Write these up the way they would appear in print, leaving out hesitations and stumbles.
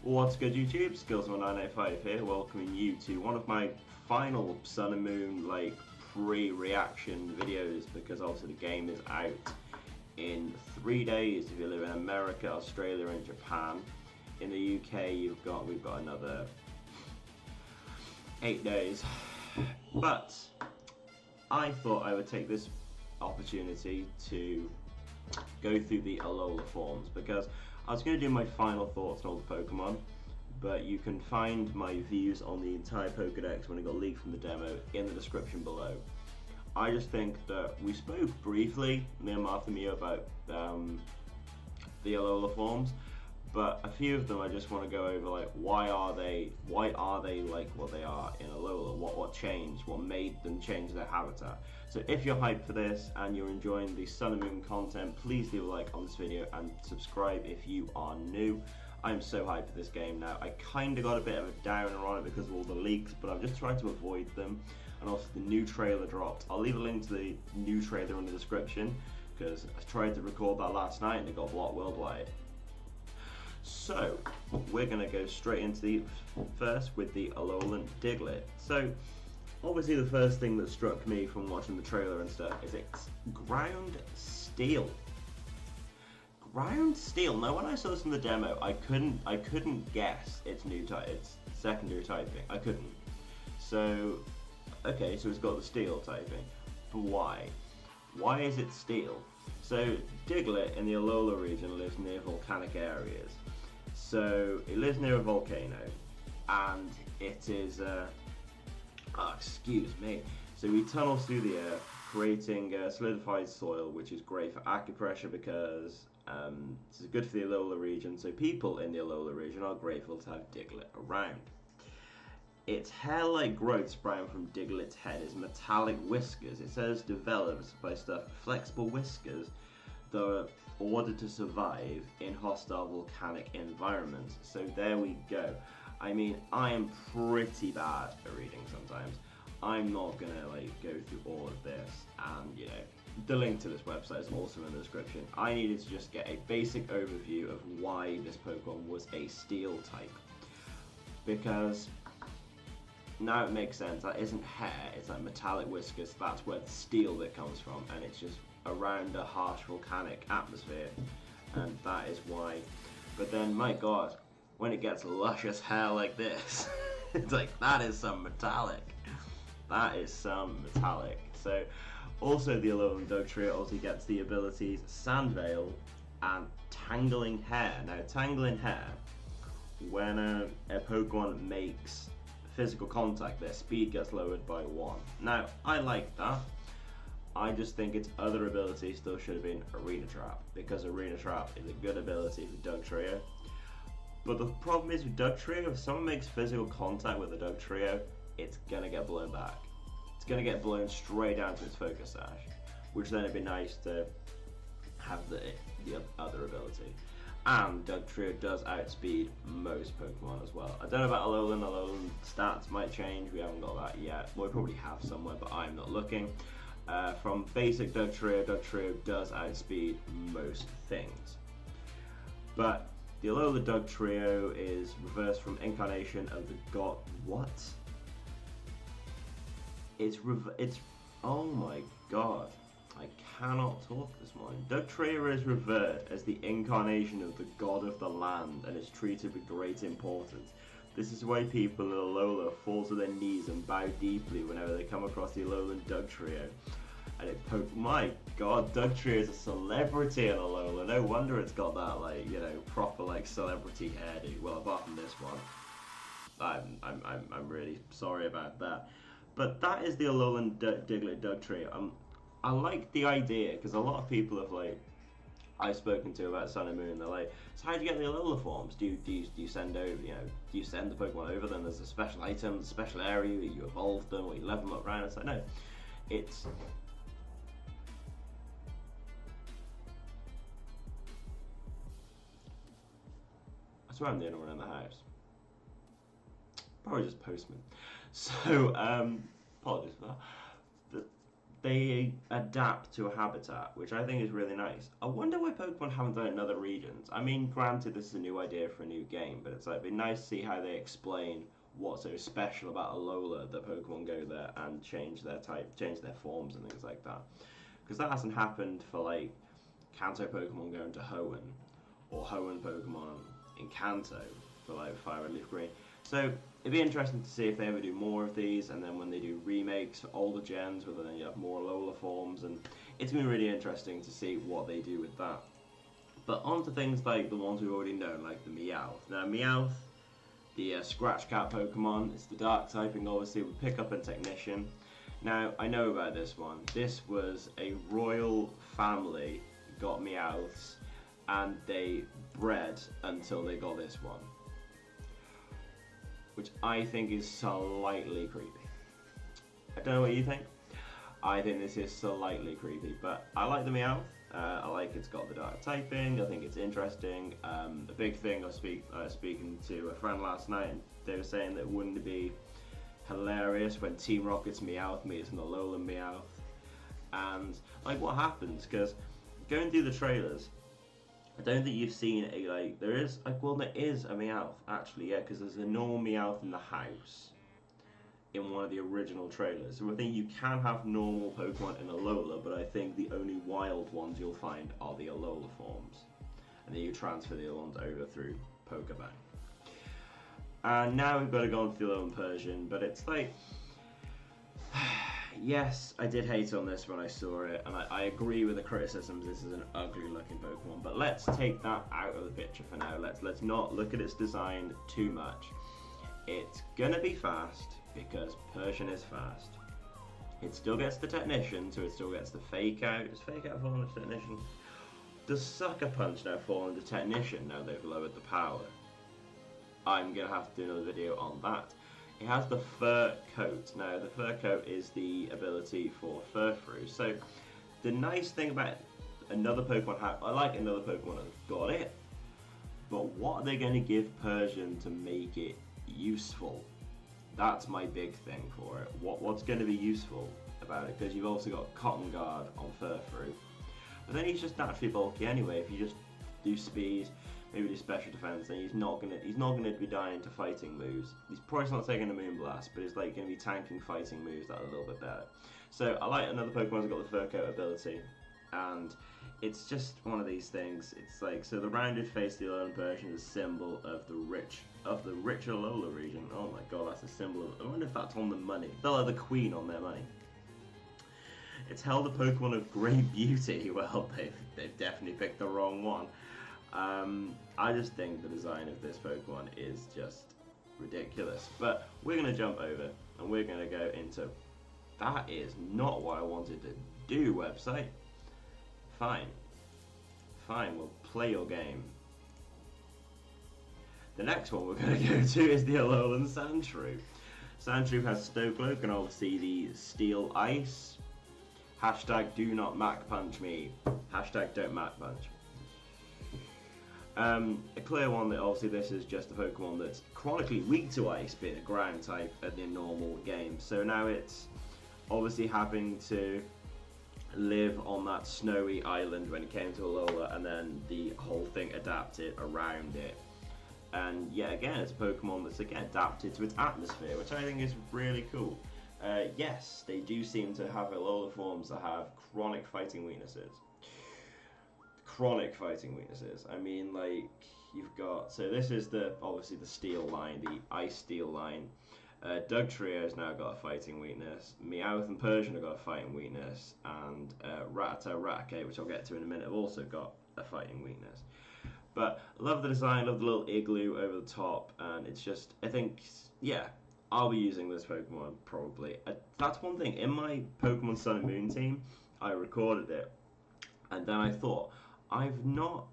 What's good, YouTube? Skills1985 here, welcoming you to one of my final Sun and Moon pre-reaction videos, because obviously the game is out in 3 days if you live in America, Australia, and Japan. In the UK, we've got another 8 days. But I thought I would take this opportunity to go through the Alola forms, because I was going to do my final thoughts on all the Pokemon, but you can find my views on the entire Pokedex when it got leaked from the demo in the description below. I just think that we spoke briefly, me and Martha Mio, about the Alola forms, but a few of them I just want to go over, like why are they like what they are in Alola? What changed? What made them change their habitat? So if you're hyped for this and you're enjoying the Sun and Moon content, please leave a like on this video and subscribe if you are new. I'm so hyped for this game now. I kind of got a bit of a downer on it because of all the leaks, but I've just tried to avoid them. And also the new trailer dropped. I'll leave a link to the new trailer in the description, because I tried to record that last night and it got blocked worldwide. So, we're going to go straight into the first with the Alolan Diglett. So, obviously the first thing that struck me from watching the trailer and stuff is it's ground steel. Ground steel. Now, when I saw this in the demo, I couldn't guess its secondary typing. I couldn't. So, okay, so it's got the steel typing. But why? Why is it steel? So, Diglett in the Alola region lives near volcanic areas. So it lives near a volcano, and it is, excuse me. So he tunnels through the earth, creating solidified soil, which is great for acupressure because this is good for the Alola region. So people in the Alola region are grateful to have Diglett around. Its hair-like growth sprouting from Diglett's head is metallic whiskers. It says developed by flexible whiskers that are ordered to survive in hostile volcanic environments. So there we go. I mean, I am pretty bad at reading sometimes. I'm not gonna go through all of this, and the link to this website is also in the description. I needed to just get a basic overview of why this Pokemon was a steel type, because now it makes sense. That isn't hair, it's like metallic whiskers. That's where the steel bit comes from, and it's just around a harsh volcanic atmosphere, and that is why. But then, my god, when it gets luscious hair like this, it's like, that is some metallic. That is some metallic. So, also the Alolan Dugtrio also gets the abilities Sand Veil and Tangling Hair. Now, Tangling Hair, when a Pokemon makes physical contact, their speed gets lowered by 1. Now, I like that. I just think its other ability still should have been Arena Trap, because Arena Trap is a good ability for Dugtrio. But the problem is with Dugtrio, if someone makes physical contact with a Dugtrio, it's gonna get blown back. It's gonna get blown straight down to its Focus Sash, which then it'd be nice to have the other ability. And Dugtrio does outspeed most Pokemon as well. I don't know about Alolan. Alolan stats might change. We haven't got that yet. We'll probably have somewhere, but I'm not looking. From basic Dugtrio, Dugtrio does outspeed most things. But the Alola Dugtrio is reversed from incarnation of the god. What? It's oh my god. I cannot talk this morning. Dugtrio is revered as the incarnation of the god of the land and is treated with great importance. This is why people in Alola fall to their knees and bow deeply whenever they come across the Alolan Dugtrio. And my god, Dugtrio is a celebrity in Alola. No wonder it's got that proper celebrity hairdo. Well, apart from this one, I'm really sorry about that. But that is the Alolan Diglett Dugtrio. I like the idea, because a lot of people have I've spoken to about Sun and Moon, they're like, so how do you get the Alola forms? Do you send over, do you send the Pokemon over, then there's a special item, a special area, you evolve them, or you level them up around? It's like, no. It's... I swear I'm the only one in the house. Probably just postman. So, apologies for that. they adapt to a habitat, which I think is really nice. I wonder why Pokemon haven't done it in other regions. I mean, granted, this is a new idea for a new game, but it's like it'd be nice to see how they explain what's so special about Alola that Pokemon go there and change their type, change their forms and things like that. Because that hasn't happened for like Kanto Pokemon going to Hoenn, or Hoenn Pokemon in Kanto for like Fire Red Leaf Green. So it'd be interesting to see if they ever do more of these, and then when they do remakes for older gens, whether then you have more Alola forms, and it's been really interesting to see what they do with that. But on to things like the ones we've already known, like the Meowth. Now Meowth, the Scratch Cat Pokemon, it's the dark typing, obviously, with Pickup and Technician. Now, I know about this one. This was a royal family got Meowths, and they bred until they got this one, which I think is slightly creepy. I don't know what you think. I think this is slightly creepy, but I like the Meowth. I like it's got the dark typing. I think it's interesting. The big thing I was speaking to a friend last night, and they were saying that wouldn't it be hilarious when Team Rocket's Meowth meets an Alolan Meowth, and like what happens? Because going through the trailers, I don't think you've seen a like there is like well there is a Meowth actually, yeah, because there's a normal Meowth in the house in one of the original trailers. So I think you can have normal Pokemon in Alola, but I think the only wild ones you'll find are the Alola forms, and then you transfer the other ones over through Pokemon. And now we've got to go on to the Alolan Persian, but it's like yes, I did hate on this when I saw it, and I agree with the criticisms. This is an ugly looking Pokemon, but let's take that out of the picture for now. Let's not look at its design too much. It's gonna be fast because Persian is fast. It still gets the Technician, so it still gets the Fake Out. Does Fake Out fall under Technician? Does Sucker Punch now fall under Technician now they've lowered the power? I'm gonna have to do another video on that. It has the Fur Coat. Now, the Fur Coat is the ability for Furfrou. So, the nice thing about another Pokemon, I like another Pokemon that's got it, but what are they going to give Persian to make it useful? That's my big thing for it. What's going to be useful about it? Because you've also got Cotton Guard on Furfrou. But then he's just naturally bulky anyway. If you just do speed, maybe do special defense, then he's not gonna be dying to fighting moves. He's probably not taking a Moonblast, but he's like gonna be tanking fighting moves that are a little bit better. So I like another Pokemon's got the Fur Coat ability, and it's just one of these things. It's like so the rounded face, the Alolan version, is a symbol of the rich Alola region. Oh my god, that's a symbol of. I wonder if that's on the money. They'll have the Queen on their money. It's held a Pokemon of great beauty. Well, they've definitely picked the wrong one. I just think the design of this Pokemon is just ridiculous. But we're going to jump over and we're going to go into... That is not what I wanted to do, website. Fine. Fine, we'll play your game. The next one we're going to go to is the Alolan Sandshrew. Sandshrew has Stokloak and obviously the Steel Ice. Hashtag do not Mac Punch me. Hashtag don't Mac Punch. A clear one that obviously this is just a Pokemon that's chronically weak to ice, being a ground type at the normal game. So now it's obviously having to live on that snowy island when it came to Alola, and then the whole thing adapted around it. And yet again, it's a Pokemon that's again adapted to its atmosphere, which I think is really cool. Yes, they do seem to have Alola forms that have chronic fighting weaknesses. Chronic fighting weaknesses. I mean, like, you've got... So this is obviously the Steel line, the Ice Steel line. Dugtrio's now got a fighting weakness. Meowth and Persian have got a fighting weakness. And Rattata, Raticate, which I'll get to in a minute, have also got a fighting weakness. But I love the design, love the little igloo over the top. And it's just, I think, yeah, I'll be using this Pokemon probably. That's one thing. In my Pokemon Sun and Moon team, I recorded it. And then I thought... I've not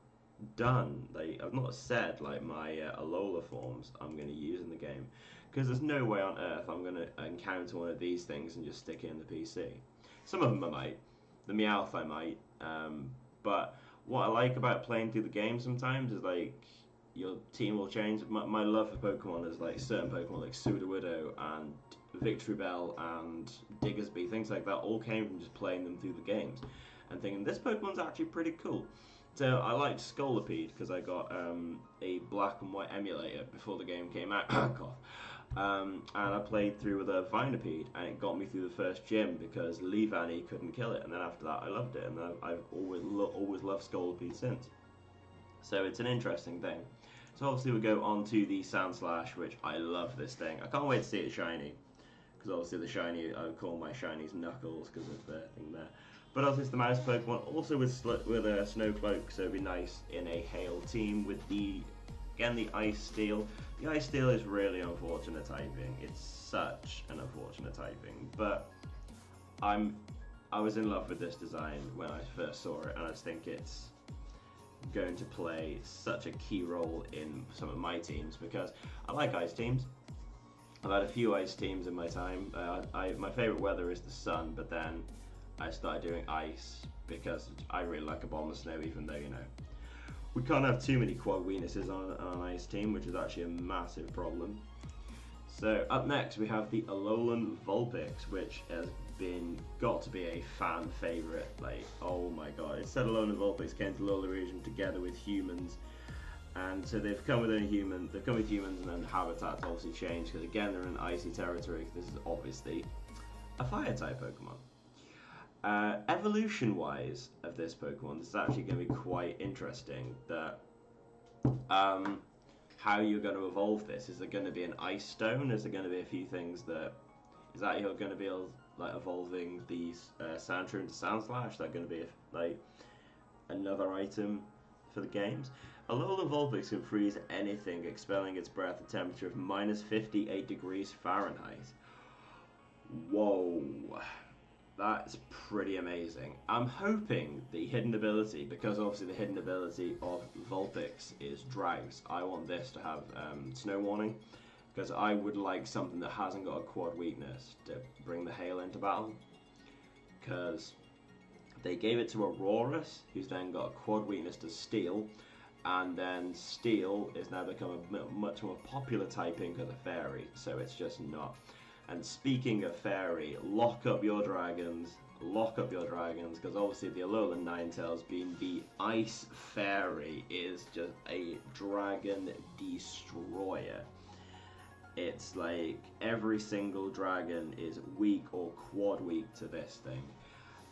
said like my Alola forms I'm going to use in the game, because there's no way on earth I'm going to encounter one of these things and just stick it in the PC. Some of them I might, the Meowth I might, but what I like about playing through the game sometimes is like your team will change. My love for Pokemon is like certain Pokemon like Sudowoodo and Victory Bell and Diggersby, things like that, all came from just playing them through the games and thinking this Pokemon's actually pretty cool. So I liked Scolipede because I got a black and white emulator before the game came out. Cough. And I played through with a Vinipede, and it got me through the first gym because Leavanny couldn't kill it. And then after that, I loved it, and I've always loved Scolipede since. So it's an interesting thing. So obviously we go on to the Sandslash, which I love this thing. I can't wait to see it shiny, because obviously the shiny, I would call my shinies Knuckles because of the thing there. But also it's the mouse Pokemon, also with a Snow Cloak, so it'd be nice in a Hail team with the Ice Steel. The Ice Steel is really unfortunate typing. It's such an unfortunate typing, but I was in love with this design when I first saw it, and I just think it's going to play such a key role in some of my teams because I like ice teams. I've had a few ice teams in my time. My favourite weather is the sun, but then I started doing ice because I really like Abomasnow, even though, you know, we can't have too many quad weaknesses on an ice team, which is actually a massive problem. So up next we have the Alolan Vulpix, which has got to be a fan favourite. Like, oh my god, it said Alolan Vulpix came to the Alola region together with humans, and so they've come with humans, and then habitats obviously changed because again they're in icy territory. This is obviously a fire type Pokemon. Evolution wise of this Pokemon, this is actually going to be quite interesting. That how you're going to evolve this. Is there going to be an Ice Stone? Is there going to be a few things that you're going to be like evolving these Sandshrew into Sandslash? Is that going to be like another item for the games? Alolan Vulpix can freeze anything, expelling its breath at a temperature of -58 degrees Fahrenheit. Whoa. That's pretty amazing. I'm hoping the hidden ability, because obviously the hidden ability of Vulpix is Drought, I want this to have Snow Warning, because I would like something that hasn't got a quad weakness to bring the Hail into battle, because they gave it to Aurorus, who's then got a quad weakness to Steel, and then Steel is now become a much more popular typing because of Fairy, so it's just not. And speaking of Fairy, lock up your dragons, because obviously the Alolan Ninetales, being the Ice Fairy, is just a dragon destroyer. It's like every single dragon is weak or quad weak to this thing,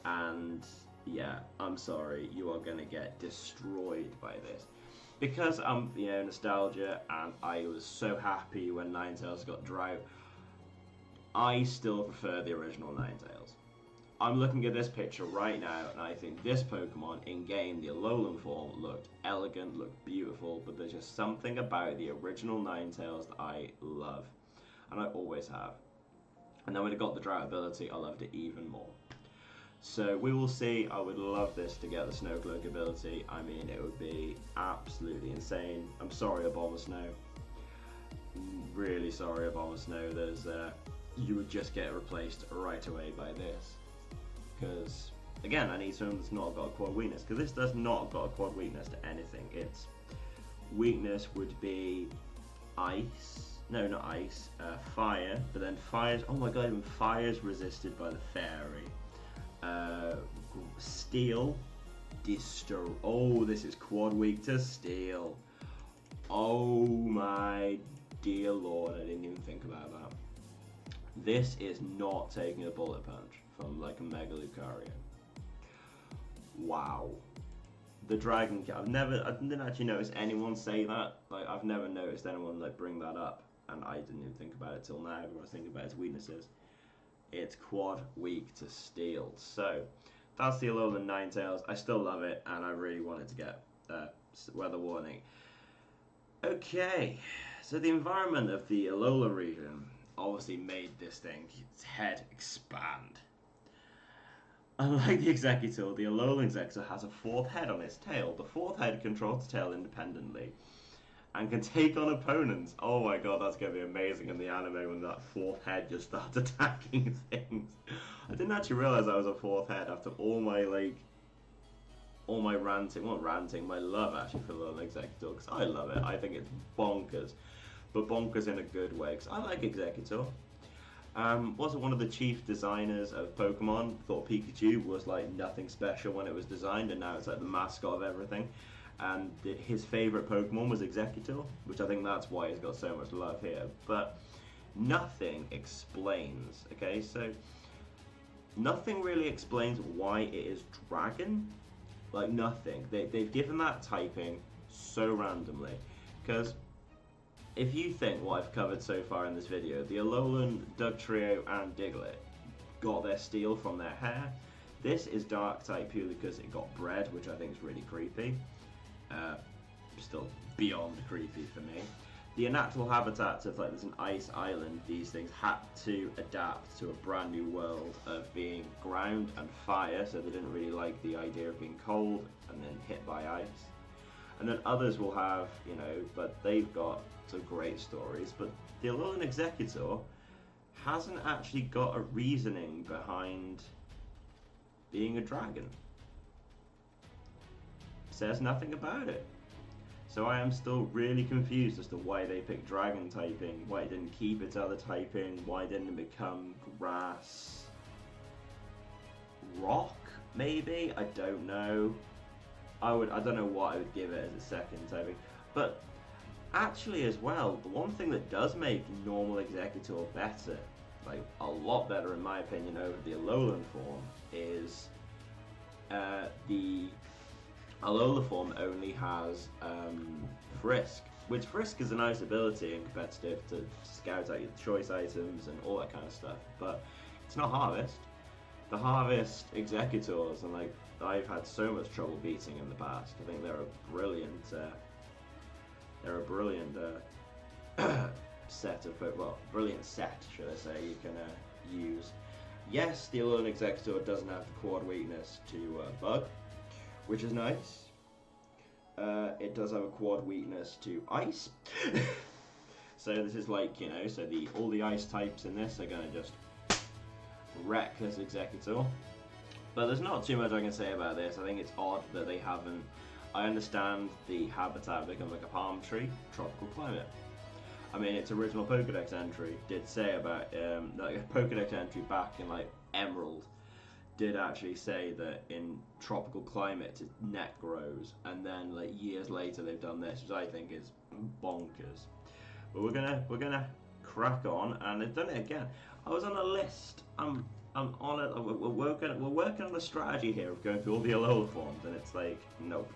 and yeah, I'm sorry, you are gonna get destroyed by this. Because I'm, you know, nostalgia, and I was so happy when Ninetales got Drought, I still prefer the original Ninetales. I'm looking at this picture right now, and I think this Pokemon in-game, the Alolan form, looked elegant, looked beautiful, but there's just something about the original Ninetales that I love, and I always have. And then when it got the Drought ability, I loved it even more. So we will see. I would love this to get the Snowcloak ability. I mean, it would be absolutely insane. I'm sorry, Abomasnow. Really sorry, Abomasnow. You would just get replaced right away by this. Because, again, I need something that's not got a quad weakness. Because this does not got a quad weakness to anything. Its weakness would be ice. No, not ice. Fire. But then fire's... Oh my god, even fire's resisted by the Fairy. Steel. Oh, this is quad weak to Steel. Oh my dear lord, I didn't even think about that. This is not taking a bullet punch from like a Mega Lucario. Wow. The Dragon Cat. I didn't actually notice anyone say that. Like, I've never noticed anyone like bring that up, and I didn't even think about it till now when I was thinking about its weaknesses. It's quad weak to Steel. So that's the Alolan Ninetales. I still love it, and I really wanted to get Weather Warning. Okay, so the environment of the Alola region obviously made this thing, its head, expand. Unlike the Executor, the Alolan Executor has a fourth head on its tail. The fourth head controls the tail independently and can take on opponents. Oh my god, that's going to be amazing in the anime when that fourth head just starts attacking things. I didn't actually realise that was a fourth head after all my ranting, my love actually for Alolan Executor, because I love it. I think it's bonkers, but bonkers in a good way, because I like Executor. Also, one of the chief designers of Pokemon thought Pikachu was like nothing special when it was designed, and now it's like the mascot of everything. And his favorite Pokemon was Executor, which I think that's why he's got so much love here. But nothing explains, okay? So nothing really explains why it is Dragon. Like, nothing. They've given that typing so randomly. Because if you think what I've covered so far in this video, the Alolan, Dugtrio, and Diglett got their steel from their hair. This is Dark type purely because it got bred, which I think is really creepy. Still beyond creepy for me. The natural habitats of, like, there's an ice island, these things had to adapt to a brand new world of being ground and fire, so they didn't really like the idea of being cold and then hit by ice. And then others will have, you know, but they've got some great stories. But the Alolan Executor hasn't actually got a reasoning behind being a dragon. Says nothing about it. So I am still really confused as to why they picked dragon typing, why it didn't keep its other typing, why it didn't become grass, rock maybe, I don't know. I don't know what I would give it as a second typing, but actually as well, the one thing that does make normal Executor better, like a lot better in my opinion over the Alolan form, is the Alola form only has Frisk, which Frisk is a nice ability and competitive to scout out your choice items and all that kind of stuff, but it's not Harvest. The Harvest Executors, and like I've had so much trouble beating in the past. I think they're a brilliant set of, well, brilliant set, should I say, you can use. Yes, the Alolan Executor doesn't have the quad weakness to Bug, which is nice. It does have a quad weakness to Ice. So this is like, you know, so all the Ice types in this are going to just wreck this Executor. But there's not too much I can say about this. I think it's odd that they haven't. I understand the habitat becomes like a palm tree, tropical climate. I mean, its original Pokedex entry did say about, like a Pokedex entry back in like Emerald did actually say that in tropical climates its neck grows, and then like years later they've done this, which I think is bonkers. But we're gonna crack on, and they've done it again. I was on a list. I'm on it. We're working on a strategy here of going through all the Alola forms, and it's like nope.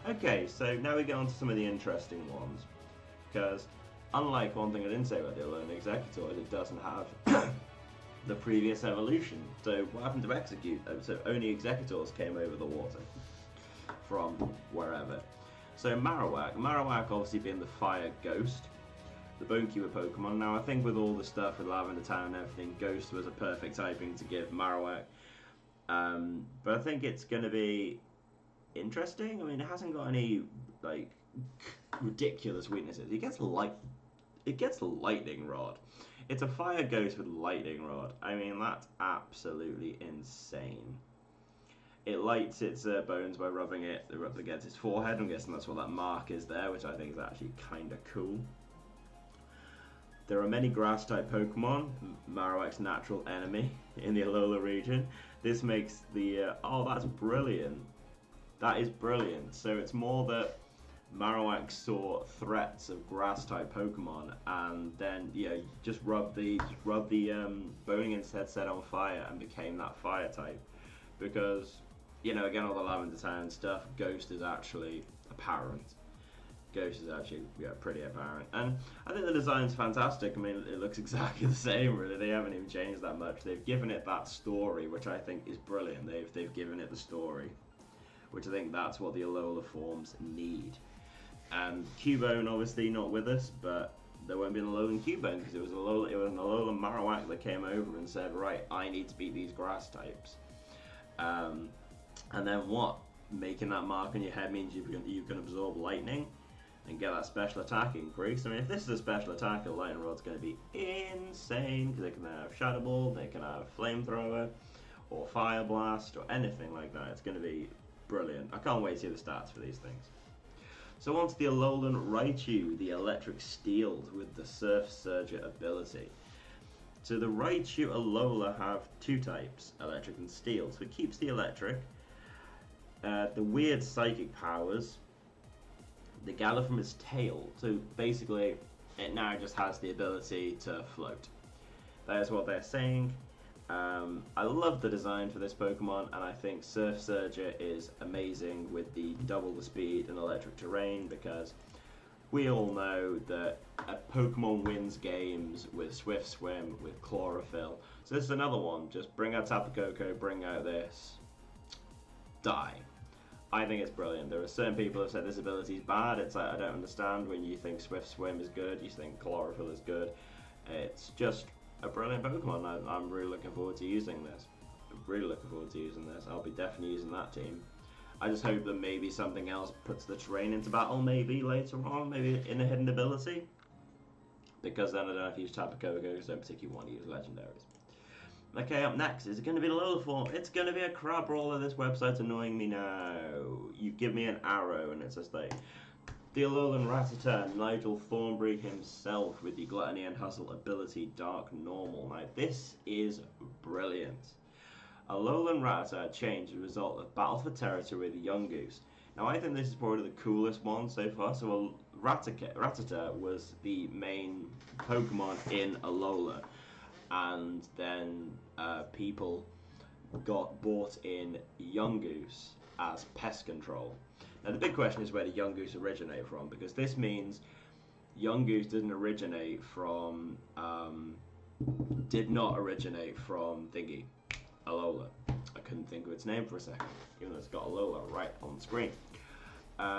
Okay, so now we get on to some of the interesting ones, because unlike one thing I didn't say about the Alolan Executor, it doesn't have the previous evolution. So what happened to Execute? So only Executors came over the water from wherever. So Marowak obviously being the fire ghost, the Bonekeeper Pokemon. Now I think with all the stuff with Lavender Town and everything, Ghost was a perfect typing to give Marowak. But I think it's going to be interesting. I mean, it hasn't got any like ridiculous weaknesses. It gets Lightning Rod. It's a fire ghost with Lightning Rod. I mean, that's absolutely insane. It lights its bones by rubbing it up against its forehead. I'm guessing that's what that mark is there, which I think is actually kind of cool. There are many grass-type Pokemon, Marowak's natural enemy in the Alola region. This makes the... oh, that's brilliant. That is brilliant. So it's more that Marowak saw threats of grass-type Pokemon, and then just rubbed the bone against its head on fire and became that fire type. Because again, all the Lavender Town stuff, Ghost is actually apparent. Ghost is actually pretty apparent, and I think the design's fantastic. I mean, it looks exactly the same. Really, they haven't even changed that much. They've given it that story, which I think is brilliant. They've given it the story, which I think that's what the Alola forms need. And Cubone obviously not with us, but there won't be an Alolan Cubone because it was an Alolan Marowak that came over and said, right, I need to beat these grass types. And then what? Making that mark on your head means you can absorb lightning and get that special attack increase. I mean, if this is a special attack, the Lightning Rod's going to be insane because they can have Shadow Ball, they can have Flamethrower, or Fire Blast, or anything like that. It's going to be brilliant. I can't wait to see the stats for these things. So on to the Alolan Raichu, the Electric Steeled with the Surf Surger ability. So the Raichu Alola have two types, electric and steel. So it keeps the electric, the weird psychic powers, the Gala from its tail. So basically, it now just has the ability to float. That is what they're saying. I love the design for this Pokemon, and I think Surf Surger is amazing with the double the speed and electric terrain, because we all know that a Pokemon wins games with Swift Swim, with Chlorophyll. So this is another one. Just bring out Tapu Koko, bring out this, die. I think it's brilliant. There are certain people who have said this ability is bad. It's like, I don't understand. When you think Swift Swim is good, you think Chlorophyll is good. It's just a brilliant Pokemon. I'm really looking forward to using this. I'll be definitely using that team. I just hope that maybe something else puts the terrain into battle maybe later on, maybe in a hidden ability. Because then I don't have to use Tapu Koko, because I don't particularly want to use legendaries. Okay, up next, is it going to be Alola form? It's going to be a Crabrawler. This website's annoying me now. You give me an arrow and it's just like, the Alolan Rattata, Nigel Thornberry himself with the Gluttony and Hustle ability, Dark Normal. Now, this is brilliant. Alolan Rattata changed as a result of Battle for Territory with Yungoos. Now, I think this is probably the coolest one so far. So, Rattata was the main Pokemon in Alola, and then people got bought in Yungoos as pest control. Now, the big question is where the Yungoos originate from, because this means Yungoos did not originate from Thingy, Alola. I couldn't think of its name for a second, even though it's got Alola right on the screen.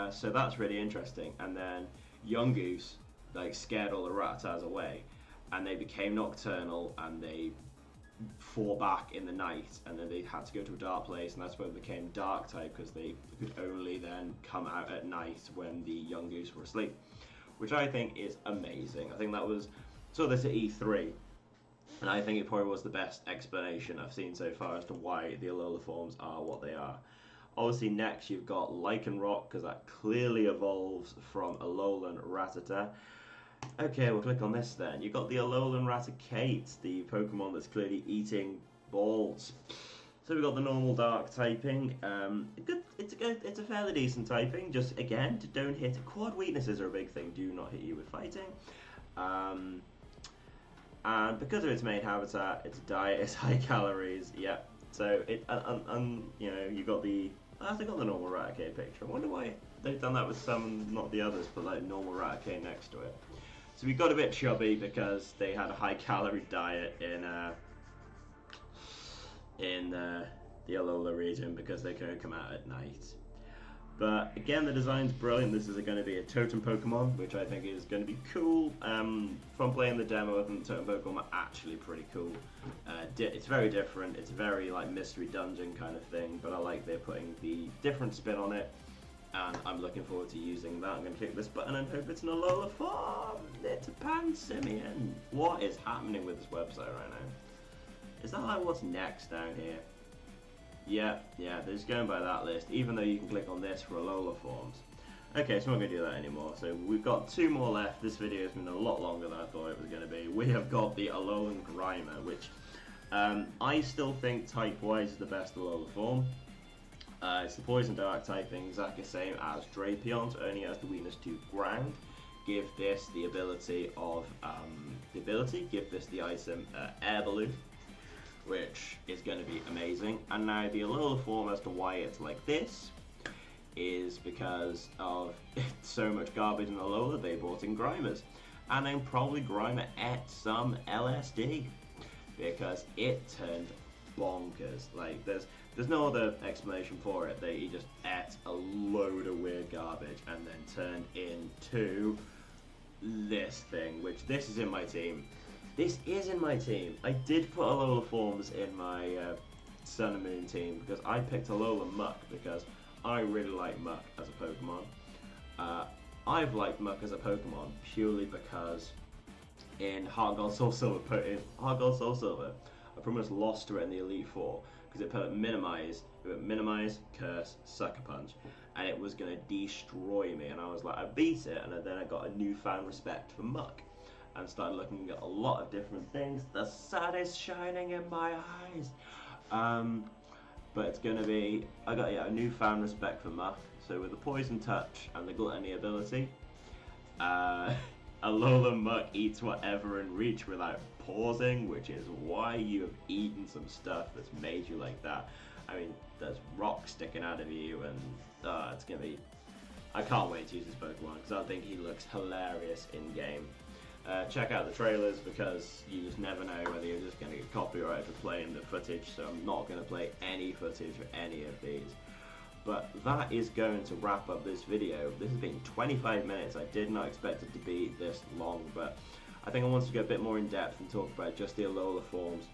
So that's really interesting. And then Yungoos like scared all the Rattatas away, and they became nocturnal, and they fought back in the night, and then they had to go to a dark place, and that's where they became dark type, because they could only then come out at night when the Yungoos were asleep, which I think is amazing. I think that was, saw this at E3, and I think it probably was the best explanation I've seen so far as to why the Alola forms are what they are. Obviously next you've got Lycanroc, because that clearly evolves from Alolan Rattata. Okay, we'll click on this then. You've got the Alolan Raticate, the Pokemon that's clearly eating balls. So we've got the normal dark typing. It's a fairly decent typing. Just again, don't hit. Quad weaknesses are a big thing. Do not hit you with fighting. And because of its main habitat, its diet is high calories. Yeah. So it you know, you got the. I think got the normal Raticate picture. I wonder why they've done that with some, not the others, but like normal Raticate next to it. So we got a bit chubby because they had a high calorie diet in the Alola region, because they can come out at night. But again, the design's brilliant. This is going to be a totem Pokemon, which I think is going to be cool. From playing the demo, I think the totem Pokemon are actually pretty cool. It's very different. It's very like mystery dungeon kind of thing, but I like they're putting the different spin on it. And I'm looking forward to using that. I'm going to click this button and hope it's an Alola form. It's a Pansimian. What is happening with this website right now? Is that like what's next down here? Yeah, they're just going by that list, even though you can click on this for Alola forms. Okay, so I'm not going to do that anymore. So we've got two more left. This video has been a lot longer than I thought it was going to be. We have got the Alolan Grimer, which I still think type-wise is the best Alola form. It's the Poison Dark typing, exactly the same as Drapion, so only has the weakness to ground. Give this the ability of, give this the item Air Balloon, which is going to be amazing. And now the Alola form, as to why it's like this, is because of so much garbage in Alola, they brought in Grimers. And then probably Grimer ate some LSD, because it turned bonkers. Like, there's no other explanation for it. He just ate a load of weird garbage and then turned into this thing, which this is in my team. This is in my team. I did put Alola forms in my Sun and Moon team, because I picked Alola Muck because I really like Muck as a Pokemon. I've liked Muck as a Pokemon purely because in Heart Gold Soul Silver, I pretty much lost to it in the Elite Four, because it put minimize, curse, sucker punch, and it was going to destroy me. And I was like, I beat it, and then I got a newfound respect for Muck. and started looking at a lot of different things. The sun is shining in my eyes. But it's going to be, I got a newfound respect for Muck. So with the Poison Touch and the Gluttony ability, Alolan Muck eats whatever in reach without pausing, which is why you have eaten some stuff that's made you like that. I mean, there's rocks sticking out of you, and it's going to be... I can't wait to use this Pokemon, because I think he looks hilarious in-game. Check out the trailers, because you just never know whether you're just going to get copyrighted for playing the footage, so I'm not going to play any footage of any of these. But that is going to wrap up this video. This has been 25 minutes. I did not expect it to be this long, but I think I wanted to go a bit more in depth and talk about just the Alola forms,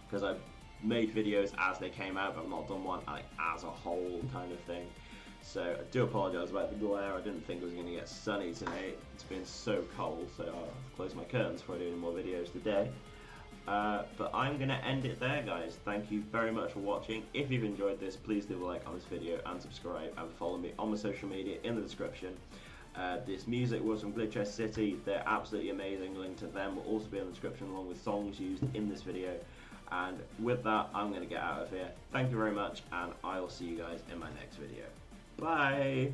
because I've made videos as they came out, but I've not done one like as a whole kind of thing. So I do apologise about the glare. I didn't think it was going to get sunny today. It's been so cold, so I'll close my curtains before doing more videos today. But I'm going to end it there, guys. Thank you very much for watching. If you've enjoyed this, please leave a like on this video and subscribe, and follow me on my social media in the description. This music was from Glitch City. They're absolutely amazing. Link to them will also be in the description, along with songs used in this video. And with that, I'm going to get out of here. Thank you very much, and I will see you guys in my next video. Bye!